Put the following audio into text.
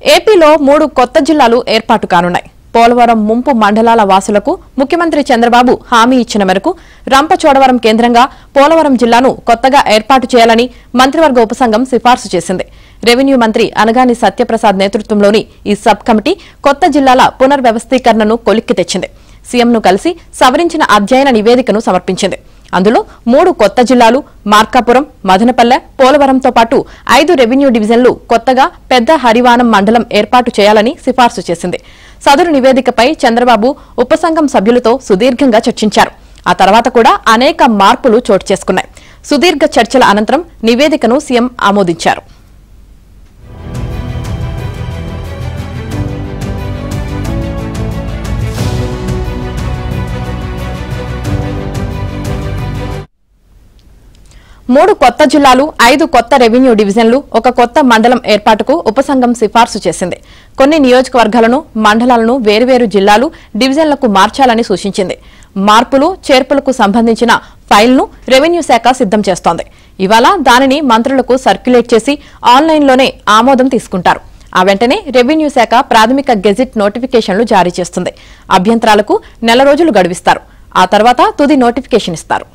ఏపీలో 3 కొత్త జిల్లాలు ఏర్పాటు కానున్నాయి. పోలవరం ముంపు మండలాల వాసులకు ముఖ్యమంత్రి చంద్రబాబు హామీ ఇచ్చిన మేరకు రంపచోడవరం కేంద్రంగా పోలవరం జిల్లాను కొత్తగా ఏర్పాటు చేయాలని మంత్రివర్గ ఉపసంఘం సిఫార్సు చేసింది. రెవెన్యూ మంత్రి అనగాని సత్యప్రసాద్ నేతృత్వంలోని ఈ సబ్ కమిటీ కొత్త జిల్లాల పునర్వ్యవస్థీకరణను కొలిక్కి తెచ్చింది. సీఎంను కలిసి సవరించిన అధ్యయన నివేదికను సమర్పించింది. అందులో 3 కొత్త జిల్లాలు మార్కాపురం, మదనపల్లె, పోలవరంతో పాటు 5 రెవెన్యూ డివిజన్లు కొత్తగా పెద్ద హరివానం మండలం ఏర్పాటు చేయాలని సిఫార్సు చేసింది. సదరు నివేదికపై చంద్రబాబు ఉపసంఘం సభ్యులతో సుదీర్ఘంగా చర్చించారు. ఆ తర్వాత కూడా అనేక మార్పులు చోటు చేసుకున్నాయి. సుదీర్ఘ చర్చల అనంతరం నివేదికను సీఎం ఆమోదించారు. మూడు కొత్త జిల్లాలు, 5 కొత్త రెవెన్యూ డివిజన్లు, ఒక కొత్త మండలం ఏర్పాటుకు ఉపసంఘం సిఫార్సు చేసింది. కొన్ని నియోజకవర్గాలను, మండలాలను వేర్వేరు జిల్లాలు, డివిజన్లకు మార్చాలని సూచించింది. మార్పులు, చేర్పులకు సంబంధించిన ఫైల్ను రెవెన్యూ శాఖ సిద్దం చేస్తోంది. ఇవాళ దానిని మంత్రులకు సర్క్యులేట్ చేసి ఆన్లైన్లోనే ఆమోదం తీసుకుంటారు. ఆ వెంటనే రెవెన్యూ శాఖ ప్రాథమిక గెజిట్ నోటిఫికేషన్లు జారీ చేస్తుంది. అభ్యంతరాలకు నెల రోజులు గడువిస్తారు. ఆ తర్వాత తుది నోటిఫికేషన్ ఇస్తారు.